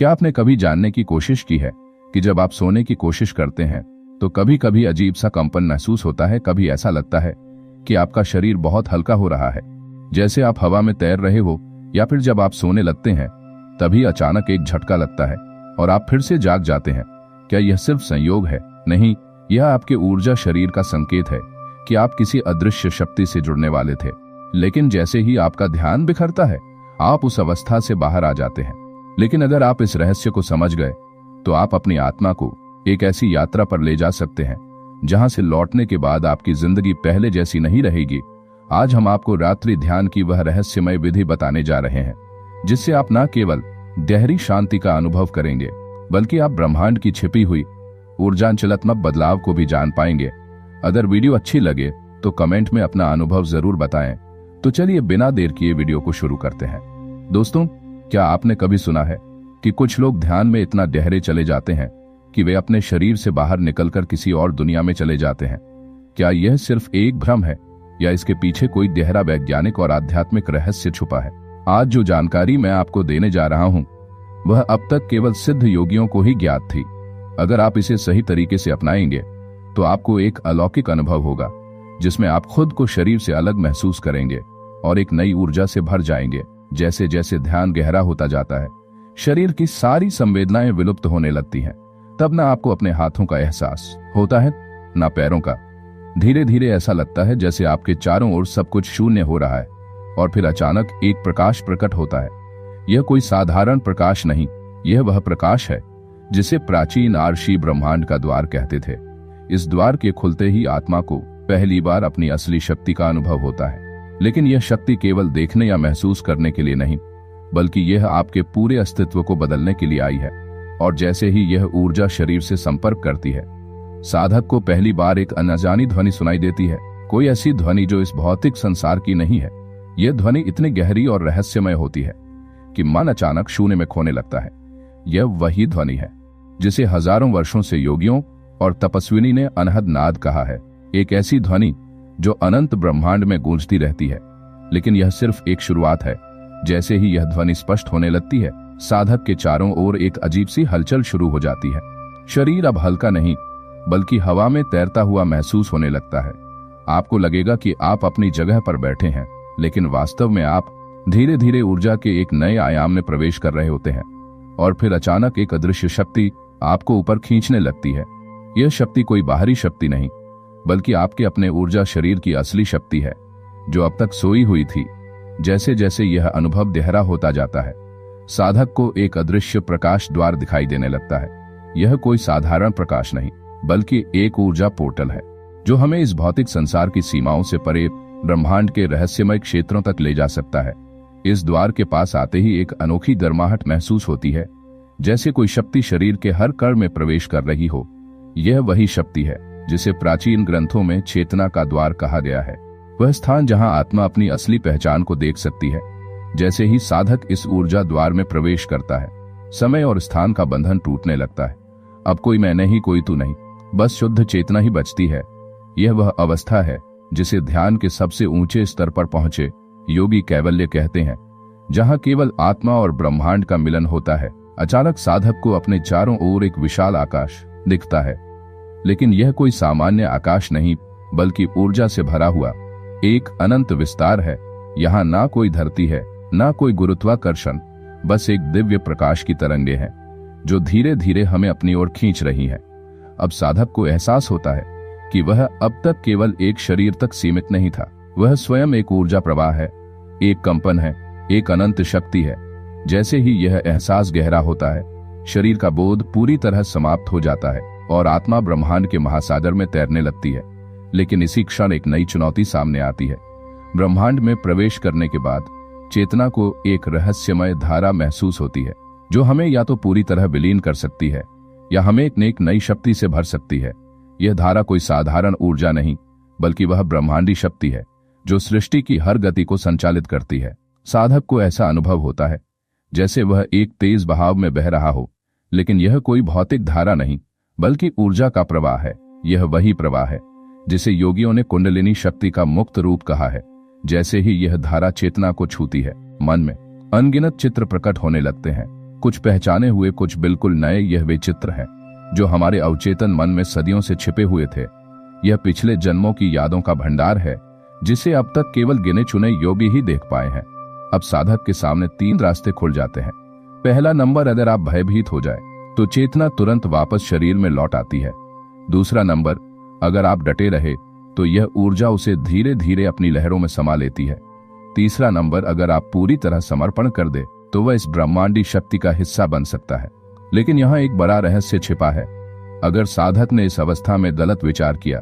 क्या आपने कभी जानने की कोशिश की है कि जब आप सोने की कोशिश करते हैं तो कभी कभी अजीब सा कंपन महसूस होता है। कभी ऐसा लगता है कि आपका शरीर बहुत हल्का हो रहा है, जैसे आप हवा में तैर रहे हो। या फिर जब आप सोने लगते हैं तभी अचानक एक झटका लगता है और आप फिर से जाग जाते हैं। क्या यह सिर्फ संयोग है? नहीं, यह आपके ऊर्जा शरीर का संकेत है कि आप किसी अदृश्य शक्ति से जुड़ने वाले थे। लेकिन जैसे ही आपका ध्यान बिखरता है आप उस अवस्था से बाहर आ जाते हैं। लेकिन अगर आप इस रहस्य को समझ गए तो आप अपनी आत्मा को एक ऐसी यात्रा पर ले जा सकते हैं जहां से लौटने के बाद आपकी जिंदगी पहले जैसी नहीं रहेगी। आज हम आपको रात्रि ध्यान की वह रहस्यमय विधि बताने जा रहे हैं जिससे आप न केवल गहरी शांति का अनुभव करेंगे बल्कि आप ब्रह्मांड की छिपी हुई ऊर्जांचलात्मक बदलाव को भी जान पाएंगे। अगर वीडियो अच्छी लगे तो कमेंट में अपना अनुभव जरूर बताएं। तो चलिए बिना देर किए वीडियो को शुरू करते हैं। दोस्तों, क्या आपने कभी सुना है कि कुछ लोग ध्यान में इतना गहरे चले जाते हैं कि वे अपने शरीर से बाहर निकलकर किसी और दुनिया में चले जाते हैं? क्या यह सिर्फ एक भ्रम है या इसके पीछे कोई गहरा वैज्ञानिक और आध्यात्मिक रहस्य छुपा है? आज जो जानकारी मैं आपको देने जा रहा हूं वह अब तक केवल सिद्ध योगियों को ही ज्ञात थी। अगर आप इसे सही तरीके से अपनाएंगे तो आपको एक अलौकिक अनुभव होगा जिसमें आप खुद को शरीर से अलग महसूस करेंगे और एक नई ऊर्जा से भर जाएंगे। जैसे जैसे ध्यान गहरा होता जाता है शरीर की सारी संवेदनाएं विलुप्त होने लगती हैं। तब ना आपको अपने हाथों का एहसास होता है ना पैरों का। धीरे धीरे ऐसा लगता है जैसे आपके चारों ओर सब कुछ शून्य हो रहा है और फिर अचानक एक प्रकाश प्रकट होता है। यह कोई साधारण प्रकाश नहीं, यह वह प्रकाश है जिसे प्राचीन आर्षी ब्रह्मांड का द्वार कहते थे। इस द्वार के खुलते ही आत्मा को पहली बार अपनी असली शक्ति का अनुभव होता है। लेकिन यह शक्ति केवल देखने या महसूस करने के लिए नहीं बल्कि यह आपके पूरे अस्तित्व को बदलने के लिए आई है। और जैसे ही यह ऊर्जा शरीर से संपर्क करती है साधक को पहली बार एक अनजानी ध्वनि सुनाई देती है। कोई ऐसी ध्वनि जो इस भौतिक संसार की नहीं है। यह ध्वनि इतनी गहरी और रहस्यमय होती है कि मन अचानक शून्य में खोने लगता है। यह वही ध्वनि है जिसे हजारों वर्षों से योगियों और तपस्विनी ने अनहद नाद कहा है। एक ऐसी ध्वनि जो अनंत ब्रह्मांड में गूंजती रहती है। लेकिन यह सिर्फ एक शुरुआत है। जैसे ही यह ध्वनि स्पष्ट होने लगती है साधक के चारों ओर एक अजीब सी हलचल शुरू हो जाती है। शरीर अब हल्का नहीं बल्कि हवा में तैरता हुआ महसूस होने लगता है। आपको लगेगा कि आप अपनी जगह पर बैठे हैं, लेकिन वास्तव में आप धीरे धीरे ऊर्जा के एक नए आयाम में प्रवेश कर रहे होते हैं। और फिर अचानक एक अदृश्य शक्ति आपको ऊपर खींचने लगती है। यह शक्ति कोई बाहरी शक्ति नहीं बल्कि आपके अपने ऊर्जा शरीर की असली शक्ति है जो अब तक सोई हुई थी। जैसे जैसे यह अनुभव गहरा होता जाता है साधक को एक अदृश्य प्रकाश द्वार दिखाई देने लगता है। यह कोई साधारण प्रकाश नहीं बल्कि एक ऊर्जा पोर्टल है जो हमें इस भौतिक संसार की सीमाओं से परे ब्रह्मांड के रहस्यमय क्षेत्रों तक ले जा सकता है। इस द्वार के पास आते ही एक अनोखी गर्माहट महसूस होती है, जैसे कोई शक्ति शरीर के हर कण में प्रवेश कर रही हो। यह वही शक्ति है जिसे प्राचीन ग्रंथों में चेतना का द्वार कहा गया है, वह स्थान जहां आत्मा अपनी असली पहचान को देख सकती है। जैसे ही साधक इस ऊर्जा द्वार में प्रवेश करता है समय और स्थान का बंधन टूटने लगता है। अब कोई मैं नहीं, कोई तू नहीं, बस शुद्ध चेतना ही बचती है। यह वह अवस्था है जिसे ध्यान के सबसे ऊंचे स्तर पर पहुंचे योगी कैवल्य कहते हैं, जहां केवल आत्मा और ब्रह्मांड का मिलन होता है। अचानक साधक को अपने चारों ओर एक विशाल आकाश दिखता है। लेकिन यह कोई सामान्य आकाश नहीं बल्कि ऊर्जा से भरा हुआ एक अनंत विस्तार है। यहाँ ना कोई धरती है ना कोई गुरुत्वाकर्षण, बस एक दिव्य प्रकाश की तरंगे हैं जो धीरे धीरे हमें अपनी ओर खींच रही हैं। अब साधक को एहसास होता है कि वह अब तक केवल एक शरीर तक सीमित नहीं था, वह स्वयं एक ऊर्जा प्रवाह है, एक कंपन है, एक अनंत शक्ति है। जैसे ही यह एहसास गहरा होता है शरीर का बोध पूरी तरह समाप्त हो जाता है और आत्मा ब्रह्मांड के महासागर में तैरने लगती है। लेकिन इसी क्षण एक नई चुनौती सामने आती है। ब्रह्मांड में प्रवेश करने के बाद चेतना को एक रहस्यमय धारा महसूस होती है जो हमें या तो पूरी तरह विलीन कर सकती है या हमें एक नई शक्ति से भर सकती है। यह धारा कोई साधारण ऊर्जा नहीं बल्कि वह ब्रह्मांडी शक्ति है जो सृष्टि की हर गति को संचालित करती है। साधक को ऐसा अनुभव होता है जैसे वह एक तेज बहाव में बह रहा हो, लेकिन यह कोई भौतिक धारा नहीं बल्कि ऊर्जा का प्रवाह है। यह वही प्रवाह है जिसे योगियों ने कुंडलिनी शक्ति का मुक्त रूप कहा है। जैसे ही यह धारा चेतना को छूती है मन में अनगिनत चित्र प्रकट होने लगते हैं। कुछ पहचाने हुए, कुछ बिल्कुल नए। यह वे चित्र हैं जो हमारे अवचेतन मन में सदियों से छिपे हुए थे। यह पिछले जन्मों की यादों का भंडार है जिसे अब तक केवल गिने चुने योगी ही देख पाए हैं। अब साधक के सामने 3 रास्ते खुल जाते हैं। पहला नंबर, अगर आप भयभीत हो जाए तो चेतना तुरंत वापस शरीर में लौट आती है। दूसरा नंबर, अगर आप डटे रहे तो यह ऊर्जा उसे धीरे धीरे अपनी लहरों में समा लेती है। तीसरा नंबर, अगर आप पूरी तरह समर्पण कर दे तो वह इस ब्रह्मांडी शक्ति का हिस्सा बन सकता है। लेकिन यहाँ एक बड़ा रहस्य छिपा है। अगर साधक ने इस अवस्था में गलत विचार किया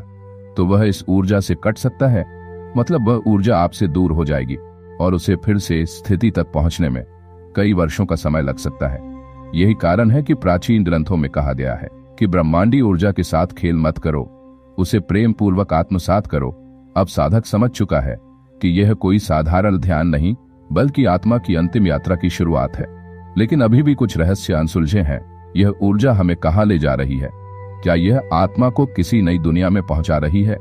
तो वह इस ऊर्जा से कट सकता है, मतलब वह ऊर्जा आपसे दूर हो जाएगी और उसे फिर से स्थिति तक पहुंचने में कई वर्षों का समय लग सकता है। यही कारण है कि प्राचीन ग्रंथों में कहा गया है कि ब्रह्मांडी ऊर्जा के साथ खेल मत करो, उसे प्रेम पूर्वक आत्मसात करो। अब साधक समझ चुका है कि यह कोई साधारण ध्यान नहीं बल्कि आत्मा की अंतिम यात्रा की शुरुआत है। लेकिन अभी भी कुछ रहस्य अनसुलझे हैं। यह ऊर्जा हमें कहाँ ले जा रही है? क्या यह आत्मा को किसी नई दुनिया में पहुंचा रही है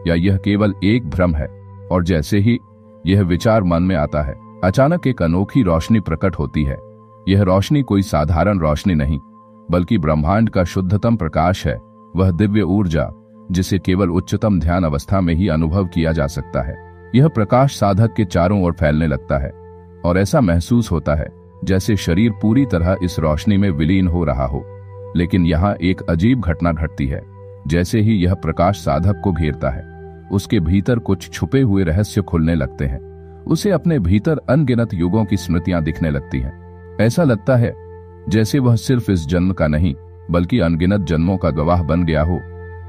या यह केवल एक भ्रम है? और जैसे ही यह विचार मन में आता है, अचानक एक अनोखी रोशनी प्रकट होती है। यह रोशनी कोई साधारण रोशनी नहीं बल्कि ब्रह्मांड का शुद्धतम प्रकाश है। वह दिव्य ऊर्जा जिसे केवल उच्चतम ध्यान अवस्था में ही अनुभव किया जा सकता है। यह प्रकाश साधक के चारों ओर फैलने लगता है और ऐसा महसूस होता है जैसे शरीर पूरी तरह इस रोशनी में विलीन हो रहा हो। लेकिन यहाँ एक अजीब घटना घटती है। जैसे ही यह प्रकाश साधक को घेरता है, उसके भीतर कुछ छुपे हुए रहस्य खुलने लगते हैं। उसे अपने भीतर अनगिनत युगों की स्मृतियां दिखने लगती हैं। ऐसा लगता है जैसे वह सिर्फ इस जन्म का नहीं बल्कि अनगिनत जन्मों का गवाह बन गया हो।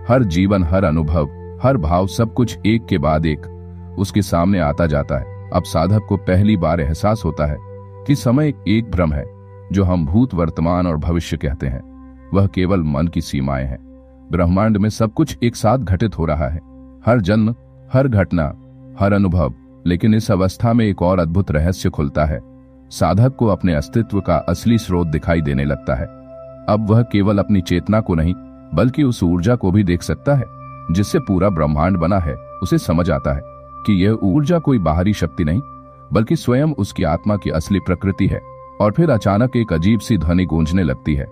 हर जीवन, हर अनुभव, हर भाव, सब कुछ एक के बाद एक उसके सामने आता जाता है। अब साधक को पहली बार एहसास होता है कि समय एक भ्रम है। जो हम भूत, वर्तमान और भविष्य कहते हैं वह केवल मन की सीमाएं हैं। ब्रह्मांड में सब कुछ एक साथ घटित हो रहा है, हर जन्म, हर घटना, हर अनुभव। लेकिन इस अवस्था में एक और अद्भुत रहस्य खुलता है। साधक को अपने अस्तित्व का असली स्रोत दिखाई देने लगता है। अब वह केवल अपनी चेतना को नहीं बल्कि उस ऊर्जा को भी देख सकता है जिससे पूरा ब्रह्मांड बना है। उसे समझ आता है कि यह ऊर्जा कोई बाहरी शक्ति नहीं बल्कि स्वयं उसकी आत्मा की असली प्रकृति है। और फिर अचानक एक अजीब सी ध्वनि गूंजने लगती है।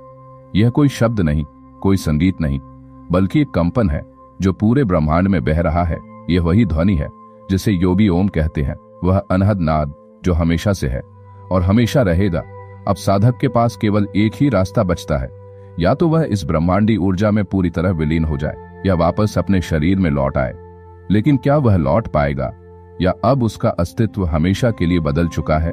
यह कोई शब्द नहीं, कोई संगीत नहीं, बल्कि एक कंपन है जो पूरे ब्रह्मांड में बह रहा है। यह वही ध्वनि है जिसे योगी ओम कहते हैं। वह अनहद नाद जो हमेशा से है और हमेशा रहेगा। अब साधक के पास केवल एक ही रास्ता बचता है, या तो वह इस ब्रह्मांडी ऊर्जा में पूरी तरह विलीन हो जाए या वापस अपने शरीर में लौट आए। लेकिन क्या वह लौट पाएगा या अब उसका अस्तित्व हमेशा के लिए बदल चुका है?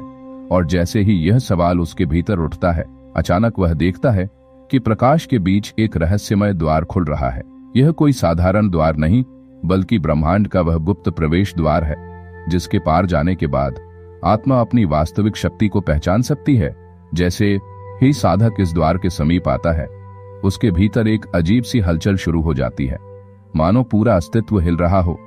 और जैसे ही यह सवाल उसके भीतर उठता है, अचानक वह देखता है कि प्रकाश के बीच एक रहस्यमय द्वार खुल रहा है। यह कोई साधारण द्वार नहीं बल्कि ब्रह्मांड का वह गुप्त प्रवेश द्वार है जिसके पार जाने के बाद आत्मा अपनी वास्तविक शक्ति को पहचान सकती है। जैसे ही साधक इस द्वार के समीप आता है, उसके भीतर एक अजीब सी हलचल शुरू हो जाती है, मानो पूरा अस्तित्व हिल रहा हो,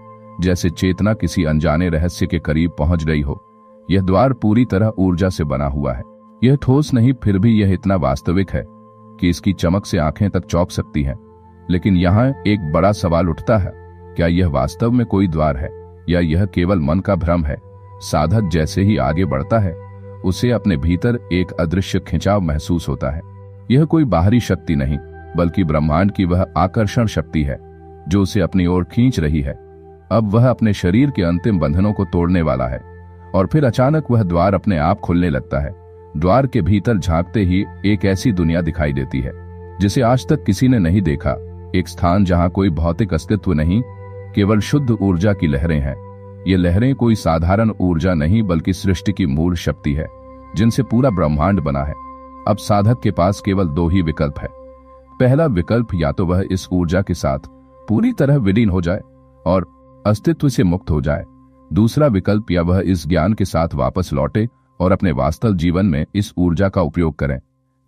जैसे चेतना किसी अनजाने रहस्य के करीब पहुंच गई हो। यह द्वार पूरी तरह ऊर्जा से बना हुआ है। यह ठोस नहीं, फिर भी यह इतना वास्तविक है कि इसकी चमक से आंखें तक चौंक सकती हैं। लेकिन यहाँ एक बड़ा सवाल उठता है, क्या यह वास्तव में कोई द्वार है या यह केवल मन का भ्रम है? साधक जैसे ही आगे बढ़ता है, उसे अपने भीतर एक अदृश्य खिंचाव महसूस होता है। यह कोई बाहरी शक्ति नहीं बल्कि ब्रह्मांड की वह आकर्षण शक्ति है जो उसे अपनी ओर खींच रही है। अब वह अपने शरीर के अंतिम बंधनों को तोड़ने वाला है और फिर अचानक वह द्वार अपने आप खुलने लगता है। द्वार के भीतर झांकते ही एक ऐसी दुनिया दिखाई देती है जिसे आज तक किसी ने नहीं देखा। एक स्थान जहां कोई भौतिक अस्तित्व नहीं, केवल शुद्ध ऊर्जा की लहरें हैं। ये लहरें कोई साधारण ऊर्जा नहीं बल्कि सृष्टि की मूल शक्ति है जिनसे पूरा ब्रह्मांड बना है। अब साधक के पास केवल 2 ही विकल्प है। पहला विकल्प, या तो वह इस ऊर्जा के साथ पूरी तरह विलीन हो जाए और अस्तित्व से मुक्त हो जाए। दूसरा विकल्प, या वह इस ज्ञान के साथ वापस लौटे और अपने वास्तव जीवन में इस ऊर्जा का उपयोग करें।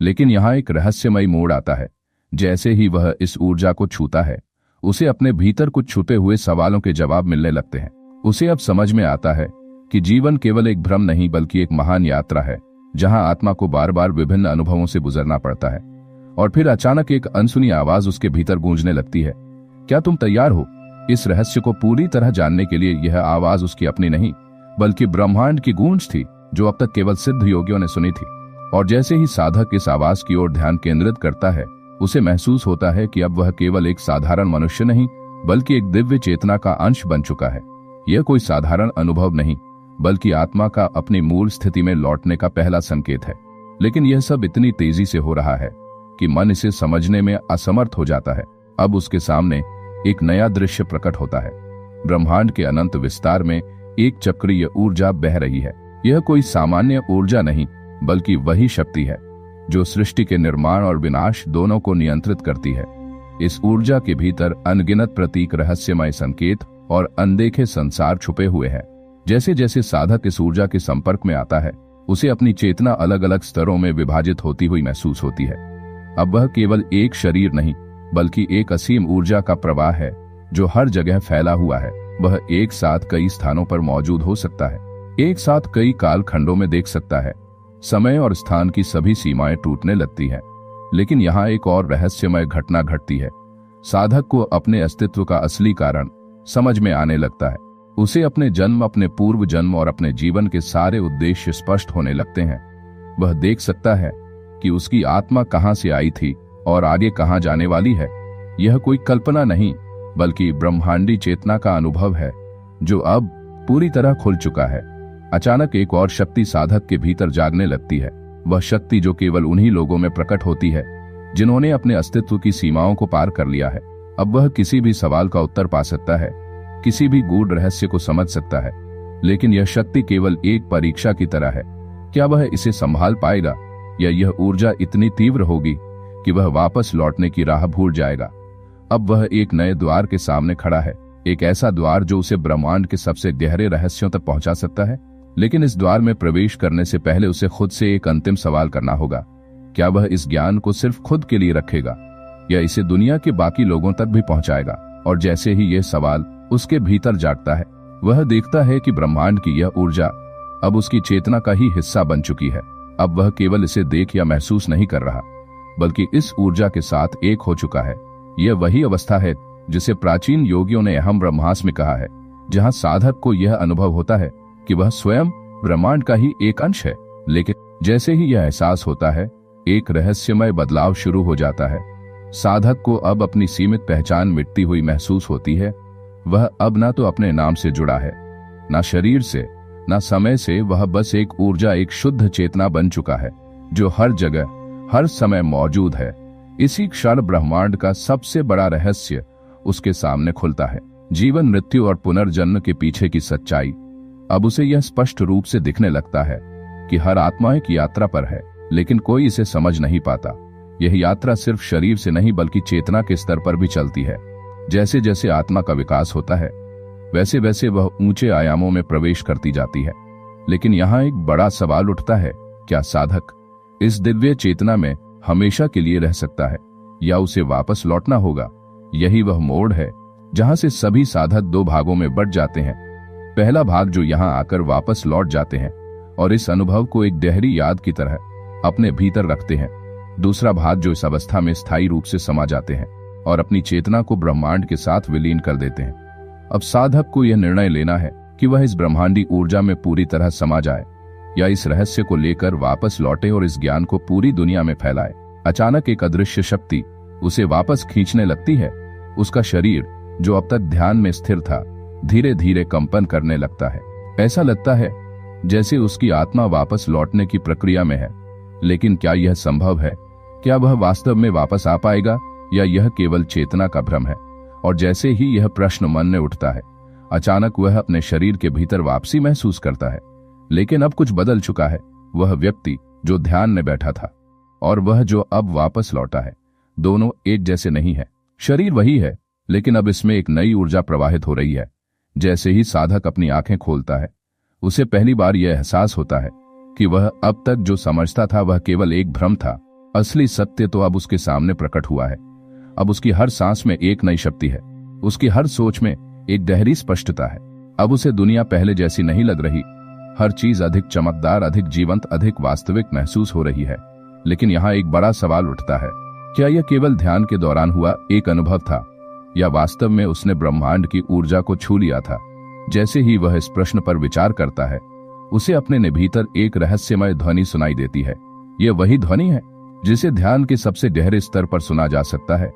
लेकिन यहाँ एक रहस्यमयी मोड़ आता है। जैसे ही वह इस ऊर्जा को छूता है, उसे अपने भीतर कुछ छुपे हुए सवालों के जवाब मिलने लगते हैं। उसे अब समझ में आता है कि जीवन केवल एक भ्रम नहीं बल्कि एक महान यात्रा है जहां आत्मा को बार बार विभिन्न अनुभवों से गुजरना पड़ता है। और फिर अचानक एक अनसुनी आवाज उसके भीतर गूंजने लगती है, क्या तुम तैयार हो इस रहस्य को पूरी तरह जानने के लिए? यह आवाज उसकी अपनी नहीं बल्कि ब्रह्मांड की गूंज थी जो अब तक केवल सिद्ध योगियों ने सुनी थी। और जैसे ही साधक इस आवाज की ओर ध्यान केंद्रित करता है, उसे महसूस होता है कि अब वह केवल एक साधारण मनुष्य नहीं, बल्कि एक दिव्य चेतना का अंश बन चुका है। यह कोई साधारण अनुभव नहीं, बल्कि आत्मा का अपनी मूल स्थिति में लौटने का पहला संकेत है। लेकिन यह सब इतनी तेजी से हो रहा है कि मन इसे समझने में असमर्थ हो जाता है। अब उसके सामने एक नया दृश्य प्रकट होता है। ब्रह्मांड के अनंत विस्तार में एक चक्रीय ऊर्जा बह रही है। यह कोई सामान्य ऊर्जा नहीं, बल्कि वही शक्ति है जो सृष्टि के निर्माण और विनाश दोनों को नियंत्रित करती है। इस ऊर्जा के भीतर अनगिनत प्रतीक, रहस्यमय संकेत और अनदेखे संसार छुपे हुए हैं। जैसे जैसे साधक इस ऊर्जा के संपर्क में आता है, उसे अपनी चेतना अलग अलग स्तरों में विभाजित होती हुई महसूस होती है। अब वह केवल एक शरीर नहीं, बल्कि एक असीम ऊर्जा का प्रवाह है जो हर जगह फैला हुआ है। वह एक साथ कई स्थानों पर मौजूद हो सकता है, एक साथ कई काल खंडों में देख सकता है। समय और स्थान की सभी सीमाएं टूटने लगती हैं। लेकिन यहाँ एक और रहस्यमय घटना घटती है। साधक को अपने अस्तित्व का असली कारण समझ में आने लगता है। उसे अपने जन्म, अपने पूर्व जन्म और अपने जीवन के सारे उद्देश्य स्पष्ट होने लगते हैं। वह देख सकता है कि उसकी आत्मा कहां से आई थी और आगे कहां जाने वाली है। यह कोई कल्पना नहीं, बल्कि ब्रह्मांडी चेतना का अनुभव है जो अब पूरी तरह खुल चुका है। अचानक एक और शक्ति साधक के भीतर जागने लगती है। वह शक्ति जो केवल उन्हीं लोगों में प्रकट होती है जिन्होंने अपने अस्तित्व की सीमाओं को पार कर लिया है। अब वह किसी भी सवाल का उत्तर पा सकता है, किसी भी गूढ़ रहस्य को समझ सकता है। लेकिन यह शक्ति केवल एक परीक्षा की तरह है। क्या वह इसे संभाल पाएगा, या यह ऊर्जा इतनी तीव्र होगी कि वह वापस लौटने की राह भूल जाएगा। अब वह एक नए द्वार के सामने खड़ा है, एक ऐसा द्वार जो उसे ब्रह्मांड के सबसे गहरे रहस्यों तक पहुंचा सकता है। लेकिन इस द्वार में प्रवेश करने से पहले उसे खुद से एक अंतिम सवाल करना होगा। क्या वह इस ज्ञान को सिर्फ खुद के लिए रखेगा, या इसे दुनिया के बाकी लोगों तक भी पहुंचाएगा? और जैसे ही यह सवाल उसके भीतर जागता है, वह देखता है कि ब्रह्मांड की यह ऊर्जा अब उसकी चेतना का ही हिस्सा बन चुकी है। अब वह केवल इसे देख या महसूस नहीं कर रहा, बल्कि इस ऊर्जा के साथ एक हो चुका है। यह वही अवस्था है जिसे प्राचीन योगियों ने अहम ब्रह्मास्मि में कहा है, जहां साधक को यह अनुभव होता है कि वह स्वयं ब्रह्मांड का ही एक अंश है। लेकिन जैसे ही यह एहसास होता है, एक रहस्यमय बदलाव शुरू हो जाता है। साधक को अब अपनी सीमित पहचान मिटती हुई महसूस होती है। वह अब ना तो अपने नाम से जुड़ा है, ना शरीर से, ना समय से। वह बस एक ऊर्जा, एक शुद्ध चेतना बन चुका है जो हर जगह, हर समय मौजूद है। इसी क्षण ब्रह्मांड का सबसे बड़ा रहस्य उसके सामने खुलता है। जीवन, मृत्यु और पुनर्जन्म के पीछे की सच्चाई अब उसे यह स्पष्ट रूप से दिखने लगता है कि हर आत्मा एक यात्रा पर है, लेकिन कोई इसे समझ नहीं पाता। यह यात्रा सिर्फ शरीर से नहीं, बल्कि चेतना के स्तर पर भी चलती है। जैसे जैसे आत्मा का विकास होता है, वैसे वैसे वह ऊंचे आयामों में प्रवेश करती जाती है। लेकिन यहाँ एक बड़ा सवाल उठता है, क्या साधक इस दिव्य चेतना में हमेशा के लिए रह सकता है, या उसे वापस लौटना होगा? यही वह मोड़ है जहां से सभी साधक दो भागों में बंट जाते हैं। पहला भाग जो यहां आकर वापस लौट जाते हैं और इस अनुभव को एक गहरी याद की तरह अपने भीतर रखते हैं। दूसरा भाग जो इस अवस्था में स्थायी रूप से समा जाते हैं और अपनी चेतना को ब्रह्मांड के साथ विलीन कर देते हैं। अब साधक को यह निर्णय लेना है कि वह इस ब्रह्मांडी ऊर्जा में पूरी तरह समा जाए, या इस रहस्य को लेकर वापस लौटे और इस ज्ञान को पूरी दुनिया में फैलाए। अचानक एक अदृश्य शक्ति उसे वापस खींचने लगती है। उसका शरीर, जो अब तक ध्यान में स्थिर था, धीरे धीरे कंपन करने लगता है। ऐसा लगता है जैसे उसकी आत्मा वापस लौटने की प्रक्रिया में है। लेकिन क्या यह संभव है? क्या वह वास्तव में वापस आ पाएगा, या यह केवल चेतना का भ्रम है? और जैसे ही यह प्रश्न मन में उठता है, अचानक वह अपने शरीर के भीतर वापसी महसूस करता है। लेकिन अब कुछ बदल चुका है। वह व्यक्ति जो ध्यान में बैठा था और वह जो अब वापस लौटा है, दोनों एक जैसे नहीं है। शरीर वही है, लेकिन अब इसमें एक नई ऊर्जा प्रवाहित हो रही है। जैसे ही साधक अपनी आंखें खोलता है, उसे पहली बार यह एहसास होता है कि वह अब तक जो समझता था वह केवल एक भ्रम था। असली सत्य तो अब उसके सामने प्रकट हुआ है। अब उसकी हर सांस में एक नई शक्ति है, उसकी हर सोच में एक गहरी स्पष्टता है। अब उसे दुनिया पहले जैसी नहीं लग रही। हर चीज अधिक चमकदार, अधिक जीवंत, अधिक वास्तविक महसूस हो रही है। लेकिन यहाँ एक बड़ा सवाल उठता है, क्या यह केवल ध्यान के दौरान हुआ एक अनुभव था, या वास्तव में उसने ब्रह्मांड की ऊर्जा को छू लिया था? जैसे ही वह इस प्रश्न पर विचार करता है, उसे अपने भीतर एक रहस्यमय ध्वनि सुनाई देती है। यह वही ध्वनि है जिसे ध्यान के सबसे गहरे स्तर पर सुना जा सकता है।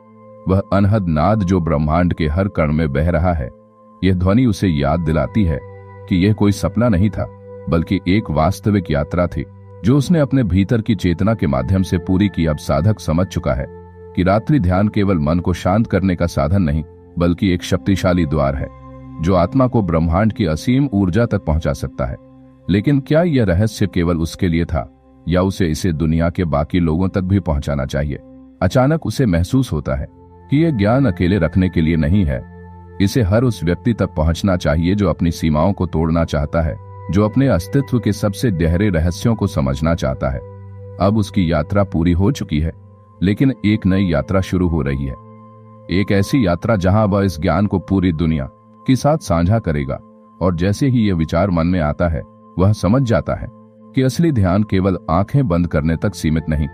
वह अनहद नाद जो ब्रह्मांड के हर कण में बह रहा है। यह ध्वनि उसे याद दिलाती है कि यह कोई सपना नहीं था, बल्कि एक वास्तविक यात्रा थी जो उसने अपने भीतर की चेतना के माध्यम से पूरी की। अब साधक समझ चुका है कि रात्रि ध्यान केवल मन को शांत करने का साधन नहीं, बल्कि एक शक्तिशाली द्वार है जो आत्मा को ब्रह्मांड की असीम ऊर्जा तक पहुंचा सकता है। लेकिन क्या यह रहस्य केवल उसके लिए था, या उसे इसे दुनिया के बाकी लोगों तक भी पहुंचाना चाहिए? अचानक उसे महसूस होता है कि यह ज्ञान अकेले रखने के लिए नहीं है। इसे हर उस व्यक्ति तक पहुंचना चाहिए जो अपनी सीमाओं को तोड़ना चाहता है, जो अपने अस्तित्व के सबसे गहरे रहस्यों को समझना चाहता है। अब उसकी यात्रा पूरी हो चुकी है, लेकिन एक नई यात्रा शुरू हो रही है। एक ऐसी यात्रा जहां वह इस ज्ञान को पूरी दुनिया के साथ साझा करेगा। और जैसे ही यह विचार मन में आता है, वह समझ जाता है कि असली ध्यान केवल आंखें बंद करने तक सीमित नहीं,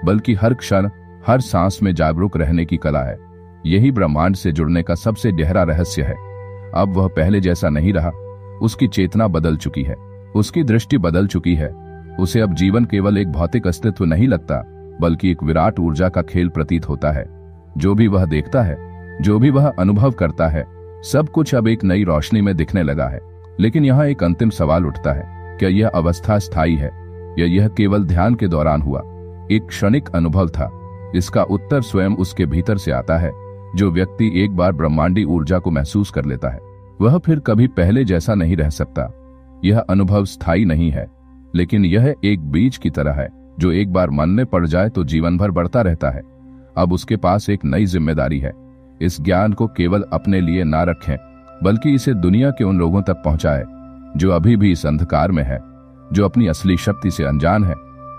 बल्कि हर क्षण, हर सांस में जागरूक रहने की कला है। यही ब्रह्मांड से जुड़ने का सबसे गहरा रहस्य है। अब वह पहले जैसा नहीं रहा। उसकी चेतना बदल चुकी है, उसकी दृष्टि बदल चुकी है। उसे अब जीवन केवल एक भौतिक अस्तित्व नहीं लगता, बल्कि एक विराट ऊर्जा का खेल प्रतीत होता है। जो भी वह देखता है, जो भी वह अनुभव करता है, सब कुछ अब एक नई रोशनी में दिखने लगा है। लेकिन यहाँ एक अंतिम सवाल उठता है, क्या यह अवस्था स्थायी है, या यह केवल ध्यान के दौरान हुआ एक क्षणिक अनुभव था? इसका उत्तर स्वयं उसके भीतर से आता है। जो व्यक्ति एक बार ब्रह्मांडी ऊर्जा को महसूस कर लेता है, वह फिर कभी पहले जैसा नहीं रह सकता। यह अनुभव स्थायी नहीं है, लेकिन यह एक बीज की तरह है जो एक बार मन में पड़ जाए तो जीवन भर बढ़ता रहता है। अब उसके पास एक नई जिम्मेदारी है। इस ज्ञान को केवल अपने लिए ना रखें, बल्कि इसे दुनिया के उन लोगों तक पहुंचाए जो अभी भी इस अंधकार में है, जो अपनी असली शक्ति से अनजान है।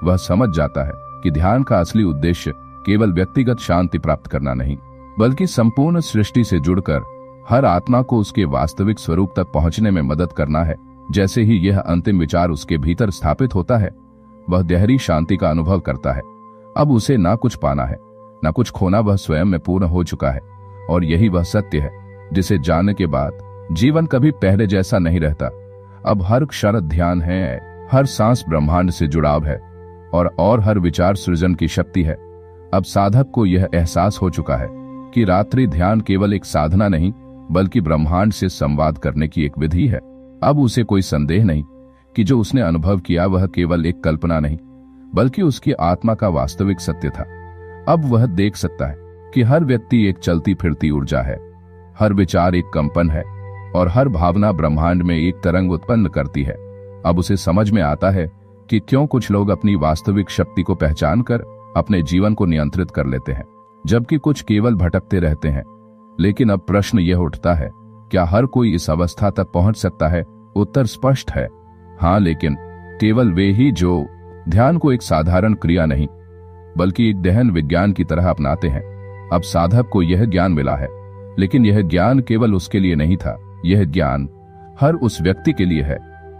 वह समझ जाता है कि ध्यान का असली उद्देश्य केवल व्यक्तिगत शांति प्राप्त करना नहीं, बल्कि संपूर्ण सृष्टि से जुड़कर हर आत्मा को उसके वास्तविक स्वरूप तक पहुंचने में मदद करना है। जैसे ही यह अंतिम विचार उसके भीतर स्थापित होता है, वह गहरी शांति का अनुभव करता है। अब उसे ना कुछ पाना है, ना कुछ खोना। वह स्वयं में पूर्ण हो चुका है। और यही वह सत्य है जिसे जानने के बाद जीवन कभी पहले जैसा नहीं रहता। अब हर क्षण ध्यान है, हर सांस ब्रह्मांड से जुड़ाव है, और हर विचार सृजन की शक्ति है। अब साधक को यह एहसास हो चुका है कि रात्रि ध्यान केवल एक साधना नहीं, बल्कि ब्रह्मांड से संवाद करने की एक विधि है। अब उसे कोई संदेह नहीं कि जो उसने अनुभव किया वह केवल एक कल्पना नहीं, बल्कि उसकी आत्मा का वास्तविक सत्य था। अब वह देख सकता है कि हर व्यक्ति एक चलती फिरती ऊर्जा है, हर विचार एक कंपन है, और हर भावना ब्रह्मांड में एक तरंग उत्पन्न करती है। अब उसे समझ में आता है कि क्यों कुछ लोग अपनी वास्तविक शक्ति को पहचान कर अपने जीवन को नियंत्रित कर लेते हैं, जबकि कुछ केवल भटकते रहते हैं। लेकिन अब प्रश्न यह उठता है, क्या हर कोई इस अवस्था तक पहुंच सकता है? उत्तर स्पष्ट है, हाँ, लेकिन केवल वे ही जो ध्यान को एक साधारण क्रिया नहीं, बल्कि एक गहन विज्ञान की तरह अपनाते हैं। अब साधक को यह ज्ञान मिला है, लेकिन यह ज्ञान केवल उसके लिए नहीं था। यह ज्ञान हर उस व्यक्ति के लिए है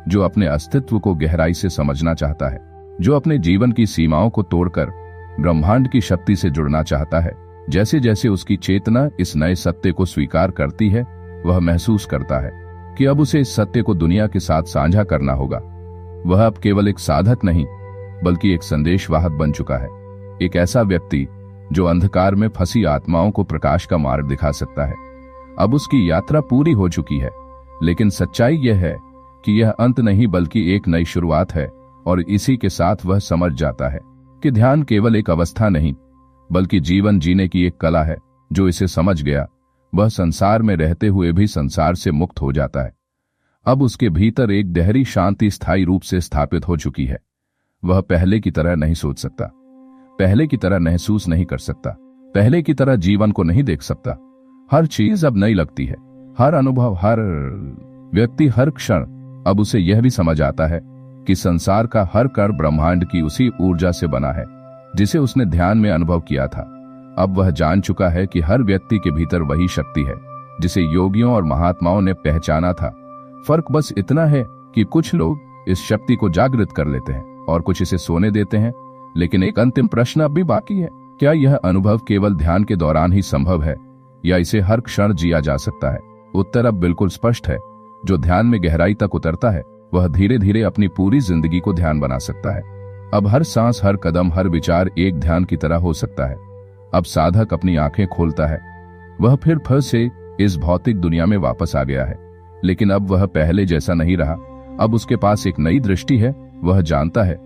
जो अपने अस्तित्व को गहराई से समझना चाहता है, जो अपने जीवन की सीमाओं को तोड़कर ब्रह्मांड की शक्ति से जुड़ना चाहता है। जैसे जैसे उसकी चेतना इस नए सत्य को स्वीकार करती है, वह महसूस करता है कि अब उसे इस सत्य को दुनिया के साथ साझा करना होगा। वह अब केवल एक साधक नहीं, बल्कि एक संदेशवाहक बन चुका है। एक ऐसा व्यक्ति जो अंधकार में फंसी आत्माओं को प्रकाश का मार्ग दिखा सकता है। अब उसकी यात्रा पूरी हो चुकी है, लेकिन सच्चाई यह है कि यह अंत नहीं, बल्कि एक नई शुरुआत है। और इसी के साथ वह समझ जाता है कि ध्यान केवल एक अवस्था नहीं, बल्कि जीवन जीने की एक कला है। जो इसे समझ गया, वह संसार में रहते हुए भी संसार से मुक्त हो जाता है। अब उसके भीतर एक गहरी शांति स्थायी रूप से स्थापित हो चुकी है। वह पहले की तरह नहीं सोच सकता, पहले की तरह महसूस नहीं कर सकता, पहले की तरह जीवन को नहीं देख सकता। हर चीज अब नई लगती है, हर अनुभव, हर व्यक्ति, हर क्षण। अब उसे यह भी समझ आता है कि संसार का हर कण ब्रह्मांड की उसी ऊर्जा से बना है जिसे उसने ध्यान में अनुभव किया था। अब वह जान चुका है कि हर व्यक्ति के भीतर वही शक्ति है जिसे योगियों और महात्माओं ने पहचाना था। फर्क बस इतना है कि कुछ लोग इस शक्ति को जागृत कर लेते हैं और कुछ इसे सोने देते हैं। लेकिन एक अंतिम प्रश्न अब भी बाकी है, क्या यह अनुभव केवल ध्यान के दौरान ही संभव है, या इसे हर क्षण जिया जा सकता है? उत्तर अब बिल्कुल स्पष्ट है। जो ध्यान में गहराई तक उतरता है, वह धीरे धीरे अपनी पूरी जिंदगी को ध्यान बना सकता है। अब हर सांस, हर कदम, हर विचार एक ध्यान की तरह हो सकता है। अब साधक अपनी आंखें खोलता है। वह फिर से इस भौतिक दुनिया में वापस आ गया है, लेकिन अब वह पहले जैसा नहीं रहा। अब उसके पास एक नई दृष्टि है। वह जानता है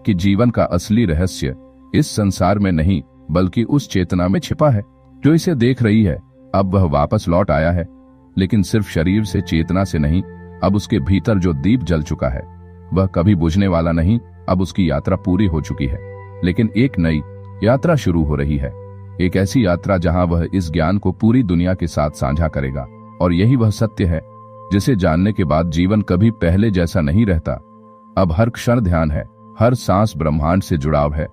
कि जीवन का असली रहस्य इस संसार में नहीं बल्कि उस चेतना में छिपा है जो इसे देख रही है। अब वह वापस लौट आया है, लेकिन सिर्फ शरीर से, चेतना से नहीं। अब उसके भीतर जो दीप जल चुका है वह कभी बुझने वाला नहीं। अब उसकी यात्रा पूरी हो चुकी है, लेकिन एक नई यात्रा शुरू हो रही है। एक ऐसी यात्रा जहां वह इस ज्ञान को पूरी दुनिया के साथ साझा करेगा। और यही वह सत्य है जिसे जानने के बाद जीवन कभी पहले जैसा नहीं रहता। अब हर क्षण ध्यान है, हर सांस ब्रह्मांड से जुड़ाव है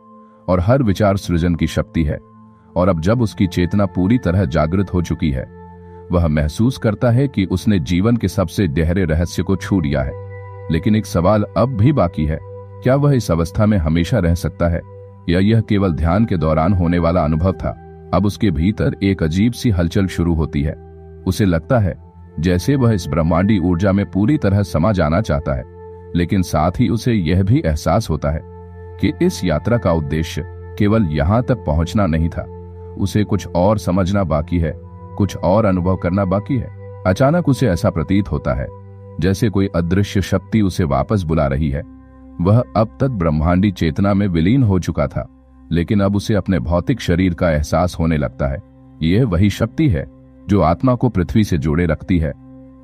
और हर विचार सृजन की शक्ति है। और अब जब उसकी चेतना पूरी तरह जागृत हो चुकी है, वह महसूस करता है कि उसने जीवन के सबसे गहरे रहस्य को छू लिया है। लेकिन एक सवाल अब भी बाकी है, क्या वह इस अवस्था में हमेशा रह सकता है या यह केवल ध्यान के दौरान होने वाला अनुभव था? अब उसके भीतर एक अजीब सी हलचल शुरू होती है। उसे लगता है जैसे वह इस ब्रह्मांडी ऊर्जा में पूरी तरह समा जाना चाहता है, लेकिन साथ ही उसे यह भी एहसास होता है कि इस यात्रा का उद्देश्य केवल यहाँ तक पहुंचना नहीं था। उसे कुछ और समझना बाकी है, कुछ और अनुभव करना बाकी है। अचानक उसे ऐसा प्रतीत होता है जैसे कोई अदृश्य शक्ति उसे वापस बुला रही है। वह अब तक ब्रह्मांडी चेतना में विलीन हो चुका था, लेकिन अब उसे अपने भौतिक शरीर का एहसास होने लगता है। यह वही शक्ति है जो आत्मा को पृथ्वी से जोड़े रखती है।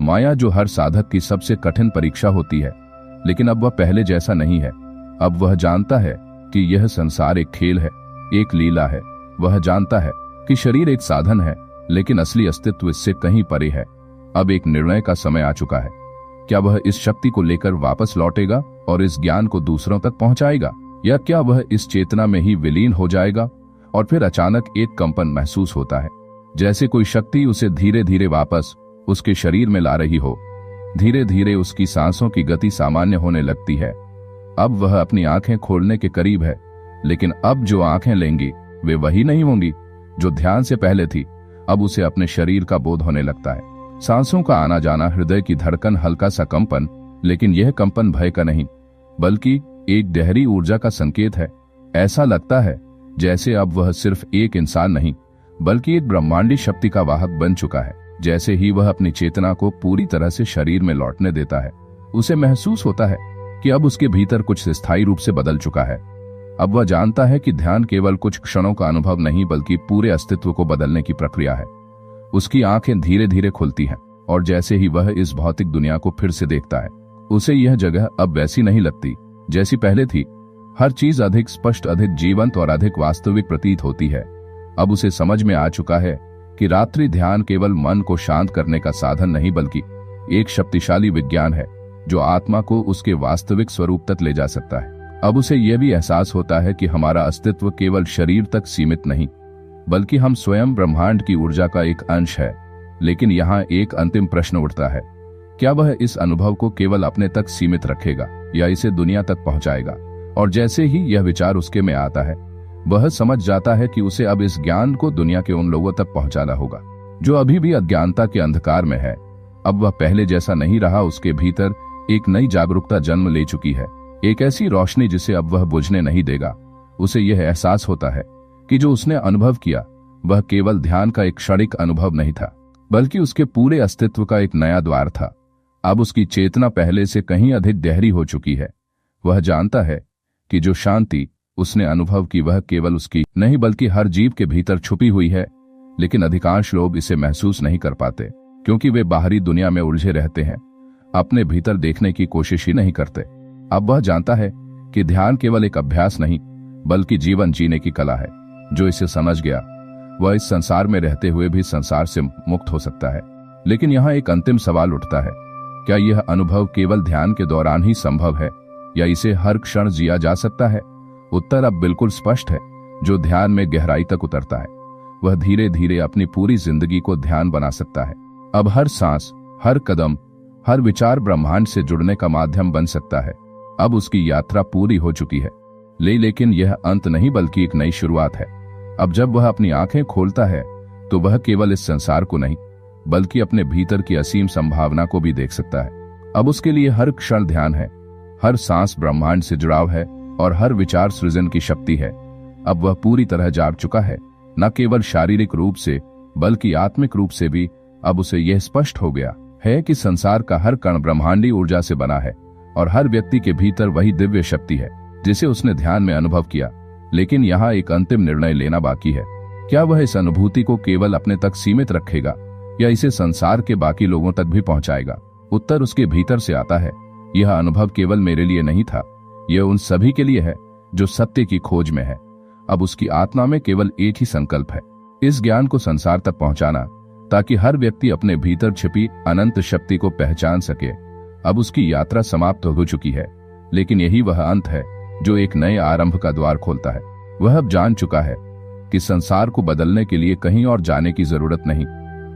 माया जो हर साधक की सबसे कठिन परीक्षा होती है, लेकिन अब वह पहले जैसा नहीं है। अब वह जानता है कि यह संसार एक खेल है, एक लीला है। वह जानता है कि शरीर एक साधन है, लेकिन असली अस्तित्व इससे कहीं परे है। अब एक निर्णय का समय आ चुका है। क्या वह इस शक्ति को लेकर वापस लौटेगा और इस ज्ञान को दूसरों तक पहुंचाएगा, या क्या वह इस चेतना में ही विलीन हो जाएगा? और फिर अचानक एक कंपन महसूस होता है, जैसे कोई शक्ति उसे धीरे धीरे वापस उसके शरीर में ला रही हो। धीरे धीरे उसकी सांसों की गति सामान्य होने लगती है। अब वह अपनी आंखें खोलने के करीब है, लेकिन अब जो आंखें लेंगी वे वही नहीं होंगी जो ध्यान से पहले थी। अब उसे अपने शरीर का बोध होने लगता है। सांसों का आना जाना, हृदय की धड़कन, हल्का सा कंपन, लेकिन यह कंपन भय का नहीं बल्कि एक गहरी ऊर्जा का संकेत है। ऐसा लगता है जैसे अब वह सिर्फ एक इंसान नहीं बल्कि एक ब्रह्मांडी शक्ति का वाहक बन चुका है। जैसे ही वह अपनी चेतना को पूरी तरह से शरीर में लौटने देता है, उसे महसूस होता है कि अब उसके भीतर कुछ स्थायी रूप से बदल चुका है। अब वह जानता है कि ध्यान केवल कुछ क्षणों का अनुभव नहीं बल्कि पूरे अस्तित्व को बदलने की प्रक्रिया है। उसकी आंखें धीरे धीरे खुलती हैं और जैसे ही वह इस भौतिक दुनिया को फिर से देखता है, उसे यह जगह अब वैसी नहीं लगती जैसी पहले थी। हर चीज अधिक स्पष्ट, अधिक जीवंत और अधिक वास्तविक प्रतीत होती है। अब उसे समझ में आ चुका है कि रात्रि ध्यान केवल मन को शांत करने का साधन नहीं बल्कि एक शक्तिशाली विज्ञान है जो आत्मा को उसके वास्तविक स्वरूप तक ले जा सकता है। अब उसे यह भी एहसास होता है कि हमारा अस्तित्व केवल शरीर तक सीमित नहीं बल्कि हम स्वयं ब्रह्मांड की ऊर्जा का एक अंश है। लेकिन यहाँ एक अंतिम प्रश्न उठता है, क्या वह इस अनुभव को केवल अपने तक सीमित रखेगा या इसे दुनिया तक पहुंचाएगा? और जैसे ही यह विचार उसके में आता है, वह समझ जाता है कि उसे अब इस ज्ञान को दुनिया के उन लोगों तक पहुंचाना होगा जो अभी भी अज्ञानता के अंधकार में है। अब वह पहले जैसा नहीं रहा। उसके भीतर एक नई जागरूकता जन्म ले चुकी है, एक ऐसी रोशनी जिसे अब वह बुझने नहीं देगा। उसे यह एहसास होता है कि जो उसने अनुभव किया वह केवल ध्यान का एक क्षणिक अनुभव नहीं था बल्कि उसके पूरे अस्तित्व का एक नया द्वार था। अब उसकी चेतना पहले से कहीं अधिक गहरी हो चुकी है। वह जानता है कि जो शांति उसने अनुभव की वह केवल उसकी नहीं बल्कि हर जीव के भीतर छुपी हुई है। लेकिन अधिकांश लोग इसे महसूस नहीं कर पाते क्योंकि वे बाहरी दुनिया में उलझे रहते हैं, अपने भीतर देखने की कोशिश ही नहीं करते। अब वह जानता है कि ध्यान केवल एक अभ्यास नहीं बल्कि जीवन जीने की कला है। जो इसे समझ गया वह इस संसार में रहते हुए भी संसार से मुक्त हो सकता है। लेकिन यहाँ एक अंतिम सवाल उठता है, क्या यह अनुभव केवल ध्यान के दौरान ही संभव है या इसे हर क्षण जिया जा सकता है? उत्तर अब बिल्कुल स्पष्ट है। जो ध्यान में गहराई तक उतरता है वह धीरे धीरे अपनी पूरी जिंदगी को ध्यान बना सकता है। अब हर सांस, हर कदम, हर विचार ब्रह्मांड से जुड़ने का माध्यम बन सकता है। अब उसकी यात्रा पूरी हो चुकी है, लेकिन यह अंत नहीं बल्कि एक नई शुरुआत है। अब जब वह अपनी आंखें खोलता है तो वह केवल इस संसार को नहीं बल्कि अपने भीतर की असीम संभावना को भी देख सकता है। अब उसके लिए हर क्षण ध्यान है, हर सांस ब्रह्मांड से जुड़ाव है और हर विचार सृजन की शक्ति है। अब वह पूरी तरह जाग चुका है, न केवल शारीरिक रूप से बल्कि आत्मिक रूप से भी। अब उसे यह स्पष्ट हो गया है कि संसार का हर कण ब्रह्मांडी ऊर्जा से बना है और हर व्यक्ति के भीतर वही दिव्य शक्ति है जिसे उसने ध्यान में अनुभव किया। लेकिन यहाँ एक अंतिम निर्णय लेना बाकी है। क्या वह इस अनुभूति को केवल अपने तक सीमित रखेगा या इसे संसार के बाकी लोगों तक भी पहुंचाएगा? उत्तर उसके भीतर से आता है। यह अनुभव केवल मेरे लिए नहीं था, यह उन सभी के लिए है जो सत्य की खोज में है। अब उसकी आत्मा में केवल एक ही संकल्प है, इस ज्ञान को संसार तक पहुंचाना, ताकि हर व्यक्ति अपने भीतर छिपी अनंत शक्ति को पहचान सके। अब उसकी यात्रा समाप्त हो चुकी है, लेकिन यही वह अंत है जो एक नए आरंभ का द्वार खोलता है। वह अब जान चुका है कि संसार को बदलने के लिए कहीं और जाने की जरूरत नहीं,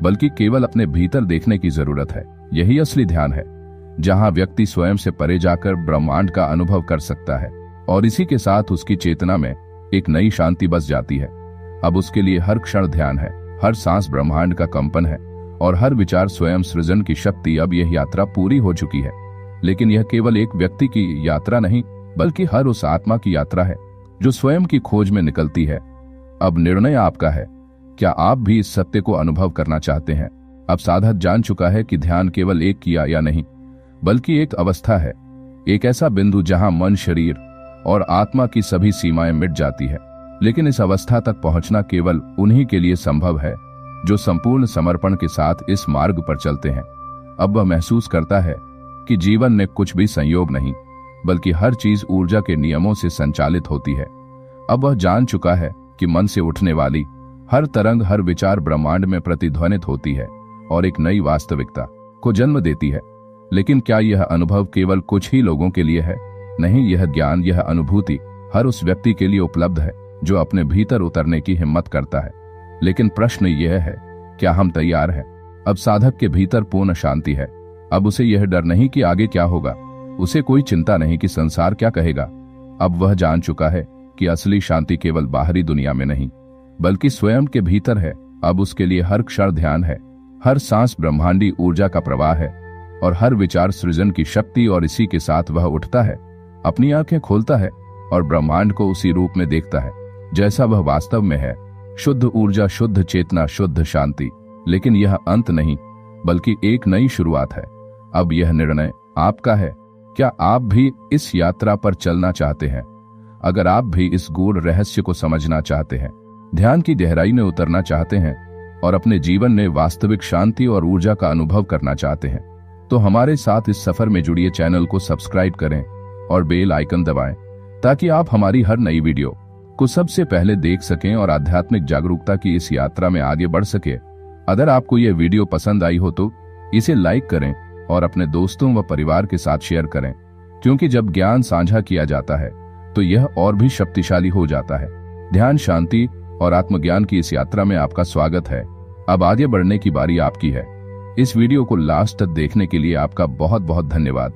बल्कि केवल अपने भीतर देखने की जरूरत है। यही असली ध्यान है, जहां व्यक्ति स्वयं से परे जाकर ब्रह्मांड का अनुभव कर सकता है और इसी के साथ उसकी चेतना में एक नई शांति बस जाती है। अब उसके लिए हर क्षण ध्यान है, हर सांस ब्रह्मांड का कंपन है और हर विचार स्वयं सृजन की शक्ति। अब यह यात्रा पूरी हो चुकी है, लेकिन यह केवल एक व्यक्ति की यात्रा नहीं, बल्कि हर उस आत्मा की यात्रा है जो स्वयं की खोज में निकलती है। अब निर्णय आपका है, क्या आप भी इस सत्य को अनुभव करना चाहते हैं? अब साधक जान चुका है कि ध्यान केवल एक क्रिया या नहीं, बल्कि एक अवस्था है, एक ऐसा बिंदु जहां मन, शरीर और आत्मा की सभी सीमाएं मिट जाती है। लेकिन इस अवस्था तक पहुंचना केवल उन्हीं के लिए संभव है जो संपूर्ण समर्पण के साथ इस मार्ग पर चलते हैं। अब वह महसूस करता है कि जीवन में कुछ भी संयोग नहीं, बल्कि हर चीज ऊर्जा के नियमों से संचालित होती है। अब वह जान चुका है कि मन से उठने वाली हर तरंग, हर विचार ब्रह्मांड में प्रतिध्वनित होती है और एक नई वास्तविकता को जन्म देती है। लेकिन क्या यह अनुभव केवल कुछ ही लोगों के लिए है? नहीं, यह ज्ञान, यह अनुभूति हर उस व्यक्ति के लिए उपलब्ध है जो अपने भीतर उतरने की हिम्मत करता है। लेकिन प्रश्न यह है, क्या हम तैयार हैं? अब साधक के भीतर पूर्ण शांति है। अब उसे यह डर नहीं कि आगे क्या होगा, उसे कोई चिंता नहीं कि संसार क्या कहेगा। अब वह जान चुका है कि असली शांति केवल बाहरी दुनिया में नहीं, बल्कि स्वयं के भीतर है। अब उसके लिए हर क्षण ध्यान है, हर सांस ब्रह्मांडी ऊर्जा का प्रवाह है और हर विचार सृजन की शक्ति। और इसी के साथ वह उठता है, अपनी आंखें खोलता है और ब्रह्मांड को उसी रूप में देखता है जैसा वह वास्तव में है। शुद्ध ऊर्जा, शुद्ध चेतना, शुद्ध शांति। लेकिन यह अंत नहीं, बल्कि एक नई शुरुआत है। अब यह निर्णय आपका है। क्या आप भी इस यात्रा पर चलना चाहते हैं? अगर आप भी इस गूढ़ रहस्य को समझना चाहते हैं, ध्यान की गहराई में उतरना चाहते हैं और अपने जीवन में वास्तविक शांति और ऊर्जा का अनुभव करना चाहते हैं, तो हमारे साथ इस सफर में जुड़िए। चैनल को सब्सक्राइब करें और बेल आइकन दबाएं, ताकि आप हमारी हर नई वीडियो को सबसे पहले देख सकें और आध्यात्मिक जागरूकता की इस यात्रा में आगे बढ़ सके। अगर आपको यह वीडियो पसंद आई हो तो इसे लाइक करें और अपने दोस्तों व परिवार के साथ शेयर करें, क्योंकि जब ज्ञान साझा किया जाता है तो यह और भी शक्तिशाली हो जाता है। ध्यान, शांति और आत्मज्ञान की इस यात्रा में आपका स्वागत है। अब आगे बढ़ने की बारी आपकी है। इस वीडियो को लास्ट तक देखने के लिए आपका बहुत बहुत धन्यवाद।